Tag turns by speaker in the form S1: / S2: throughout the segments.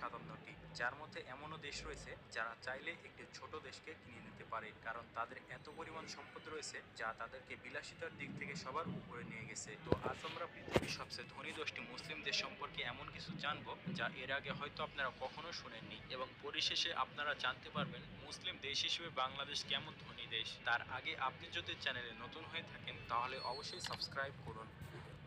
S1: 57টি, যার মধ্যে এমনও দেশ রয়েছে যারা চাইলে একটি ছোট দেশকে কিনে নিতে পারে, কারণ তাদের এত পরিমাণ সম্পদ রয়েছে যা তাদেরকে বিলাসিতার দিক থেকে সবার উপরে নিয়ে গেছে। তো আজ আমরা পৃথিবীর সবচেয়ে ধনী 10টি মুসলিম দেশ সম্পর্কে এমন কিছু জানবো যা এর আগে হয়তো আপনারা কখনো শুনেননি, এবং পরিশেষে আপনারা জানতে পারবেন মুসলিম দেশ হিসেবে বাংলাদেশ কেমন ধনী দেশ। তার আগে আপনি যদি চ্যানেলে নতুন হয়ে থাকেন তাহলে অবশ্যই সাবস্ক্রাইব করুন।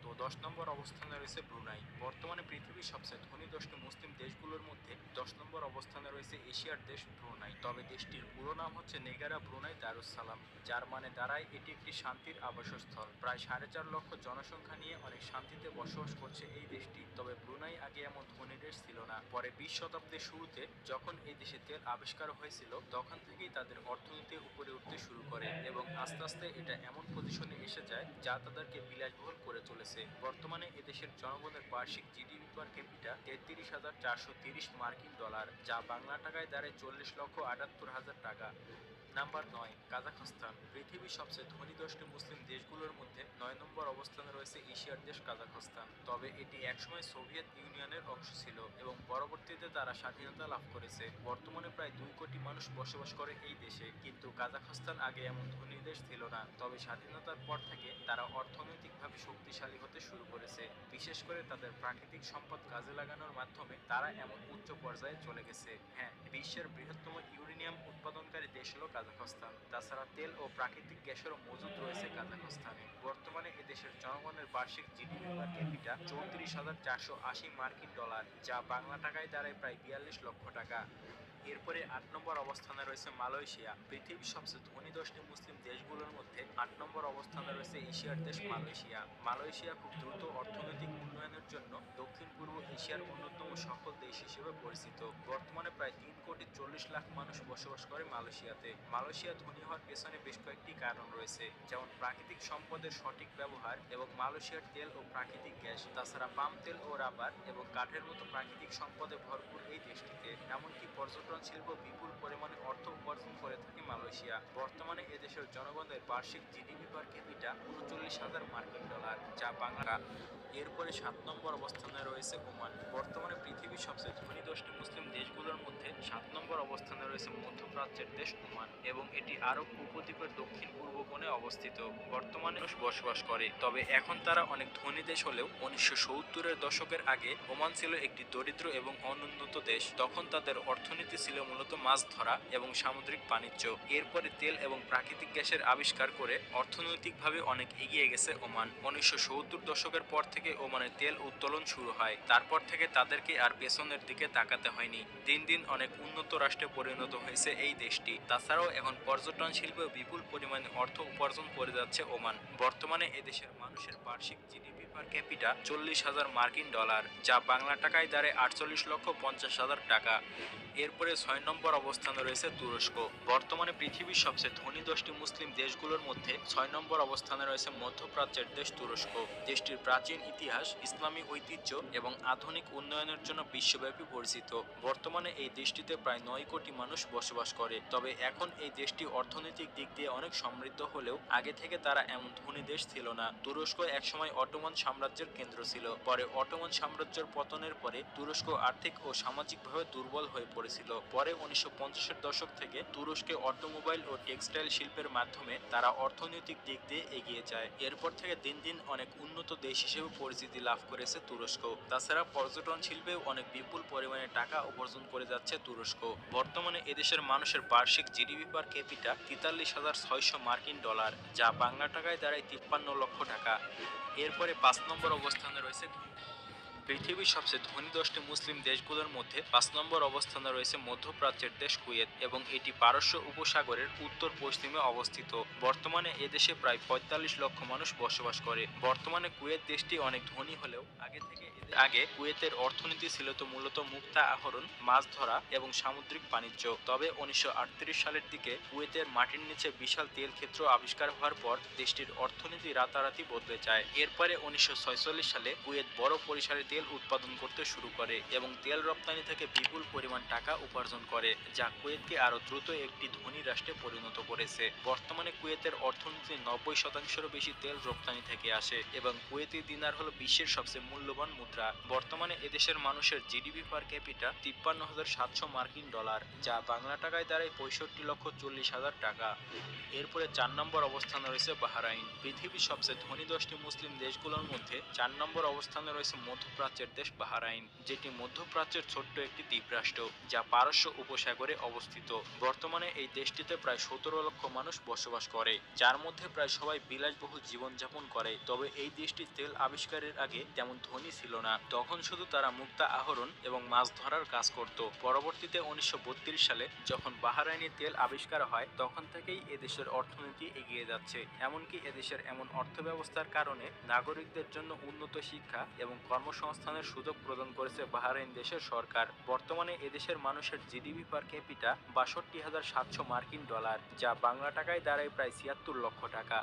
S1: তো 10 নম্বর অবস্থানে রয়েছে ব্রুনাই। বর্তমানে পৃথিবীর সবচেয়ে ধনী 10টি মুসলিম দেশগুলোর মধ্যে 10 নম্বর অবস্থানে রয়েছে এশিয়ার দেশ ব্রুনাই। তবে দেশটির পুরো নাম হচ্ছে নেগারা ব্রুনাই দারুস-সালাম, যার মানে দাঁড়ায় এটি একটি শান্তির আবাসস্থল। প্রায় 4.5 লক্ষ জনসংখ্যা নিয়ে অনেক শান্তিতে বসবাস করছে এই দেশটি। তবে ব্রুনাই আগে এমন ধনী দেশ ছিল না। পরে 20 শতাব্দীর শুরুতে যখন এই দেশে তেল আবিষ্কার হয়েছিল তখন থেকেই তাদের অর্থনীতি উপরে উঠতে শুরু করে, এবং আস্তে আস্তে এটা এমন পজিশনে এসে যায় যা তাদেরকে বিলাসবহুল করে চলেছে। বর্তমানে এদেশের জনগণের বার্ষিক জিডিপি পার ক্যাপিটা 33,430 মার্কিন ডলার, যা বাংলা টাকায় দাঁড়ায় 40,78,000 টাকা। নাম্বার 9, কাজাখস্তান। পৃথিবীর সবচেয়ে ধনী 10টি মুসলিম দেশগুলোর মধ্যে 9 নম্বর অবস্থানে রয়েছে এশিয়ার দেশ কাজাখস্তান। তবে এটি একসময় সোভিয়েত ইউনিয়নের অংশ ছিল এবং পরবর্তীতে তারা স্বাধীনতা লাভ করেছে। বর্তমানে প্রায় 2 কোটি মানুষ বসবাস করে এই দেশে, কিন্তু কাজাখস্তান আগে এমন ধনী দেশ ছিল না। তবে স্বাধীনতার পর থেকে তারা অর্থনৈতিকভাবে শক্তিশালী হতে শুরু করেছে। বিশেষ করে তাদের প্রাকৃতিক সম্পদ কাজে লাগানোর মাধ্যমে তারা এমন উচ্চ পর্যায়ে চলে গেছে। হ্যাঁ, বিশ্বের বৃহত্তম ইউরেনিয়াম উৎপাদনকারী দেশ হলো কাজাখস্তান। তাছাড়া তেল ও প্রাকৃতিক গ্যাসেরও মজুদ রয়েছে কাজাখস্তানে। বর্তমানে এদেশের জনগণের বার্ষিক জিডিপি পার ক্যাপিটা 34,480 মার্কিন ডলার, যা বাংলা টাকায় দাঁড়ায় প্রায় 42 লক্ষ টাকা। এরপরে 8 নম্বর অবস্থানে রয়েছে মালয়েশিয়া। পৃথিবীর সবচেয়ে ধনী 10টি মুসলিম দেশগুলোর মধ্যে 8 নম্বর অবস্থানে রয়েছে এশিয়ার দেশ মালয়েশিয়া। মালয়েশিয়া খুব দ্রুত অর্থনৈতিক উন্নয়নের জন্য দক্ষিণ পূর্ব এশিয়ার অন্যতম সফল দেশ হিসেবে পরিচিত। বর্তমানে প্রায় 3,40,00,000 মানুষ বসবাস করে মালয়েশিয়াতে। মালয়েশিয়া ধনী হওয়ার পেছনে বেশ কয়েকটি কারণ রয়েছে, যেমন প্রাকৃতিক সম্পদের সঠিক ব্যবহার এবং মালয়েশিয়ার তেল ও প্রাকৃতিক গ্যাস। তাছাড়া পাম তেল ও রাবার এবং কাঠের মতো প্রাকৃতিক সম্পদে ভরপুর এই দেশটিতে। এমনকি পর্যটন শিল্প বিপুল পরিমাণে অর্থ উপার্জন করে থাকে মালয়েশিয়া। বর্তমানে এদেশের জনগণের বার্ষিক জিডিপি পার ক্যাপিটা 39,000 মার্কিন ডলার, যা বাংলা। এরপরে 7 নম্বর অবস্থানে রয়েছে ওমান। বর্তমানে পৃথিবীর সবচেয়ে ধনী 10টি মুসলিম দেশগুলোর মধ্যে 7 নম্বর অবস্থানে রয়েছে মধ্যপ্রাচ্যের দেশ ওমান, এবং এটি আরব উপদ্বীপের দক্ষিণ পূর্ব কোণে অবস্থিত। বর্তমানে মানুষ বসবাস করে, তবে এখন তারা অনেক ধনী দেশ হলেও 1970-এর দশকের আগে ওমান ছিল একটি দরিদ্র এবং অনুন্নত দেশ। তখন তাদের অর্থনীতি ছিল মূলত মাছ ধরা এবং সামুদ্রিক বাণিজ্য। এরপরে তেল এবং প্রাকৃতিক গ্যাসের আবিষ্কার করে অর্থনৈতিকভাবে অনেক এগিয়ে গেছে ওমান। 1970 দশকের পর থেকে ওমানের তেল উত্তোলন শুরু হয়। তারপর থেকে তাদেরকে আর পেছনের দিকে তাকাতে হয়নি। দিন দিন অনেক উন্নত রাষ্ট্রে পরিণত হয়েছে এই দেশটি। তাছাড়াও এখন পর্যটন শিল্পে বিপুল পরিমাণে অর্থ উপার্জন করে যাচ্ছে ওমান। বর্তমানে এদেশের মানুষের বার্ষিক জিডিপি পার ক্যাপিটা 40,000 মার্কিন ডলার, যা বাংলা টাকায় দাঁড়ায় 48,50,000 টাকা। এরপরে 6 নম্বর অবস্থানে রয়েছে তুরস্ক। বর্তমানে পৃথিবীর সবচেয়ে ধনী 10টি মুসলিম দেশগুলোর মধ্যে 6 নম্বর অবস্থানে রয়েছে মধ্যপ্রাচ্যের দেশ তুরস্ক। দেশটির প্রাচীন ইতিহাস, ইসলামী ঐতিহ্য এবং আধুনিক উন্নয়নের জন্য বিশ্বব্যাপী পরিচিত। বর্তমানে এই দেশটিতে প্রায় 9 কোটি মানুষ বসবাস করে। তবে এখন এই দেশটি অর্থনৈতিক দিক দিয়ে অনেক সমৃদ্ধ হলেও আগে থেকে তারা এমন ধনী দেশ ছিল না। তুরস্ক একসময় অটোমান সাম্রাজ্যের কেন্দ্র ছিল। পরে অটোমান সাম্রাজ্যের পতনের পরে তুরস্ক আর্থিক ও সামাজিকভাবে দুর্বল হয়ে পড়েছিল। পরে 1950-এর দশক থেকে তুরস্কে অটোমোবাইল ও টেক্সটাইল শিল্পের মাধ্যমে তারা অর্থনৈতিক দিক দিয়ে এগিয়ে যায়। এরপর থেকে দিন দিন অনেক উন্নত দেশ হিসেবে পরিচিতি লাভ করেছে তুরস্ক। তাছাড়া পর্যটন শিল্পেও অনেক বিপুল পরিমাণে টাকা উপার্জন করে যাচ্ছে তুরস্ক। বর্তমানে এদেশের মানুষের বার্ষিক জিডিপি পার ক্যাপিটা 43,600 মার্কিন ডলার, যা বাংলা টাকায় দাঁড়ায় 53 লক্ষ টাকা। এরপরে 5 নম্বর অবস্থানে রয়েছে পৃথিবীর সবচেয়ে ধনী 10টি মুসলিম দেশগুলোর মধ্যে 5 নম্বর অবস্থানে রয়েছে মধ্যপ্রাচ্যের দেশ কুয়েত, এবং এটি পারস্য উপসাগরের উত্তর পশ্চিমে অবস্থিত। বর্তমানে এদেশে প্রায় 45 লক্ষ মানুষ বসবাস করে। বর্তমানে কুয়েত দেশটি অনেক ধনী হলেও আগে কুয়েতের অর্থনীতি ছিল তো মূলত মুক্তা আহরণ, মাছ ধরা এবং সামুদ্রিক বাণিজ্য। তবে 1938 সালের দিকে কুয়েতের মাটির নিচে বিশাল তেল ক্ষেত্র আবিষ্কার হওয়ার পর দেশটির অর্থনীতি রাতারাতি বদলে যায়। এরপরে 1946 সালে কুয়েত বড় পরিসরে তেল উৎপাদন করতে শুরু করে এবং তেল রপ্তানি থেকে বিপুল পরিমাণ টাকা উপার্জন করে, যা কুয়েতকে আরো দ্রুত একটি ধনী রাষ্ট্রে পরিণত করেছে। বর্তমানে কুয়েতের অর্থনীতির 90%-এরও বেশি তেল রপ্তানি থেকে আসে এবং কুয়েতি দিনার হলো বিশ্বের সবচেয়ে মূল্যবান মুদ্রা। বর্তমানে এদেশের মানুষের জিডিপি পার ক্যাপিটা 53,700 মার্কিন ডলার, যা বাংলা টাকায় দাঁড়ায় 65,40,000 টাকা। এরপরে 4 নম্বর অবস্থানে রয়েছে বাহরাইন। পৃথিবীর সবচেয়ে ধনী 10টি মুসলিম দেশগুলোর মধ্যে 4 নম্বর অবস্থানে রয়েছে মধ্যপ্রাচ্যের দেশ বাহরাইন, যেটি মধ্যপ্রাচ্যের ছোট্ট একটি দ্বীপরাষ্ট্র যা পারস্য উপসাগরে অবস্থিত। বর্তমানে এই দেশটিতে প্রায় 17 লক্ষ মানুষ বসবাস করে, যার মধ্যে প্রায় সবাই বিলাসবহুল জীবনযাপন করে। তবে এই দেশটি তেল আবিষ্কারের আগে তেমন ধনী ছিল না, তখন শুধু তারা মুক্তা আহরণ এবং মাছ ধরার কাজ করত। পরবর্তীতে 1932 সালে যখন বাহরাইনে তেল আবিষ্কার হয়, তখন থেকেই এদেশের অর্থনীতি এগিয়ে যাচ্ছে। এমনকি এদেশের এমন অর্থব্যবস্থার কারণে নাগরিকদের জন্য উন্নত শিক্ষা এবং কর্মসংস্থানের সুযোগ প্রদান করেছে বাহরাইন দেশের সরকার। বর্তমানে এদেশের মানুষের জিডিপি পার ক্যাপিটা 62,700 মার্কিন ডলার, যা বাংলা টাকায় দাঁড়ায় প্রায় 76 লক্ষ টাকা।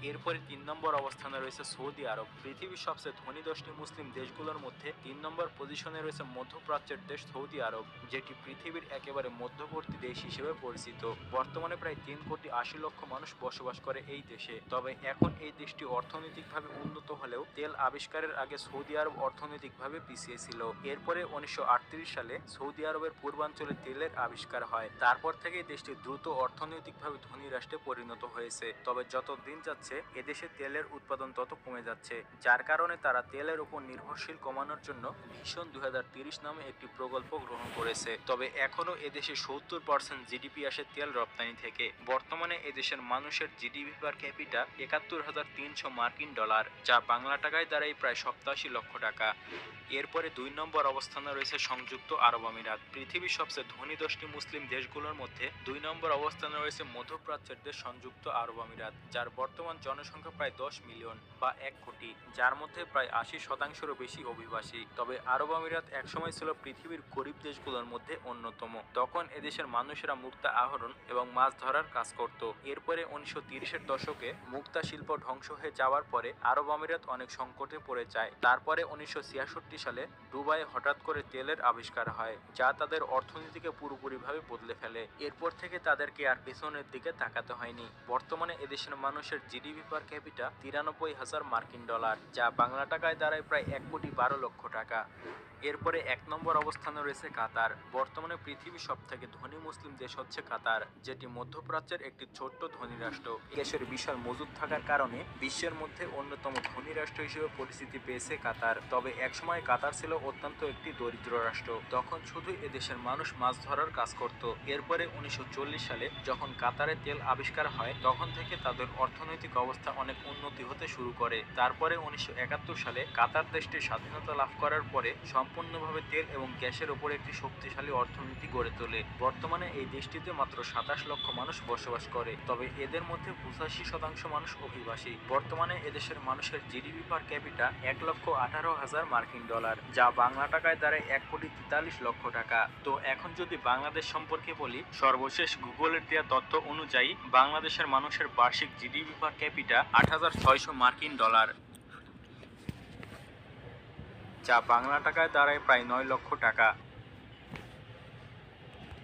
S1: এরপরে 3 নম্বর অবস্থানে রয়েছে সৌদি আরব। পৃথিবীর সবচেয়ে ধনী 10টি মুসলিম দেশগুলোর মধ্যে 3 নম্বর পজিশনে রয়েছে মধ্যপ্রাচ্যের দেশ সৌদি আরব, যেটি পৃথিবীর একেবারে মধ্যবর্তী দেশ হিসেবে পরিচিত। বর্তমানে প্রায় 3,80,00,000 মানুষ বসবাস করে এই দেশে। তবে এখন এই দেশটি অর্থনৈতিকভাবে উন্নত হলেও তেল আবিষ্কারের আগে সৌদি আরব অর্থনৈতিকভাবে পিছিয়ে ছিল। এরপরে 1938 সালে সৌদি আরবের পূর্বাঞ্চলে তেলের আবিষ্কার হয়। তারপর থেকেই দেশটি দ্রুত অর্থনৈতিকভাবে ধনী রাষ্ট্রে পরিণত হয়েছে। তবে যত দিন যাচ্ছে এদেশে তেলের উৎপাদন তত কমে যাচ্ছে, যার কারণে তারা তেলের উপর নির্ভরশীল কমানোর জন্য ভিশন 2030 নামে একটি প্রকল্প গ্রহণ করেছে। তবে এখনো এদেশে 70% জিডিপি আসে তেল রপ্তানি থেকে। বর্তমানে এদেশের মানুষের জিডিপি পার ক্যাপিটা 71,300 মার্কিন ডলার, যা বাংলা টাকায় দাঁড়ায় প্রায় 87 লক্ষ টাকা। এরপরে 2 নম্বর অবস্থানে রয়েছে সংযুক্ত আরব আমিরাত। পৃথিবীর সবচেয়ে ধনী 10টি মুসলিম দেশগুলোর মধ্যে 2 নম্বর অবস্থানে রয়েছে মধ্যপ্রাচ্যের দেশ সংযুক্ত আরব আমিরাত, যার বর্তমান জনসংখ্যা প্রায় 10 মিলিয়ন বা 1 কোটি, যার মধ্যে প্রায় 80%-এরও বেশি অভিবাসী। তবে আরব আমিরাত একসময় ছিল পৃথিবীর গরিব দেশগুলোর মধ্যে অন্যতম। তখন এদেশের মানুষেরা মুক্তা আহরণ এবং মাছ ধরার কাজ করত। এরপরে 1930-এর দশকে মুক্তা শিল্প ধ্বংস হয়ে যাওয়ার পরে আরব আমিরাত অনেক সংকটে পড়ে যায়। তারপরে 1966 সালে দুবাইয়ে হঠাৎ করে তেলের আবিষ্কার হয়, যা তাদের অর্থনীতিকে পুরোপুরিভাবে বদলে ফেলে। এরপর থেকে তাদেরকে আর পেছনের দিকে তাকাতে হয়নি। বর্তমানে এদেশের মানুষের জিডিপি পার ক্যাপিটা 93,000 মার্কিন ডলার, যা বাংলা টাকায় দাঁড়ায় প্রায় 1,12,00,000 টাকা। এরপরে 1 নম্বর অবস্থানে রয়েছে কাতার। বর্তমানে পৃথিবীর সবথেকে ধনী মুসলিম দেশ হচ্ছে কাতার, যেটি মধ্যপ্রাচ্যের একটি ছোট্ট ধনী রাষ্ট্র। দেশের বিশাল মজুদ থাকার কারণে বিশ্বের মধ্যে অন্যতম ধনী রাষ্ট্র হিসেবে পরিচিতি পেয়েছে কাতার। তবে একসময় কাতার ছিল অত্যন্ত একটি দরিদ্র রাষ্ট্র, তখন শুধু এদেশের মানুষ মাছ ধরার কাজ করত। এরপরে 1940 সালে যখন কাতারে তেল আবিষ্কার হয়, তখন থেকে তাদের অর্থনৈতিক অবস্থা অনেক উন্নতি হতে শুরু করে। তারপরে 1971 সালে কাতার দেশটি স্বাধীনতা লাভ করার পরে সম্পূর্ণভাবে তেল এবং গ্যাসের উপর একটি শক্তিশালী অর্থনীতি গড়ে তোলে। বর্তমানে এই দেশটিতে মাত্র 27 লক্ষ মানুষ বসবাস করে, তবে এদের মধ্যে 85% মানুষ অভিবাসী। বর্তমানে এদেশের মানুষের জিডিপি পার ক্যাপিটা 1,18,000 মার্কিন ডলার, যা বাংলা টাকায় দাঁড়ায় 1,43,00,000 টাকা। তো এখন যদি বাংলাদেশ সম্পর্কে বলি, সর্বশেষ গুগলের দেওয়া তথ্য অনুযায়ী বাংলাদেশের মানুষের বার্ষিক জিডিপি পার ক্যাপিটা 8,600 মার্কিন ডলার, যা বাংলা টাকায় দাঁড়ায় প্রায় 9 লক্ষ টাকা।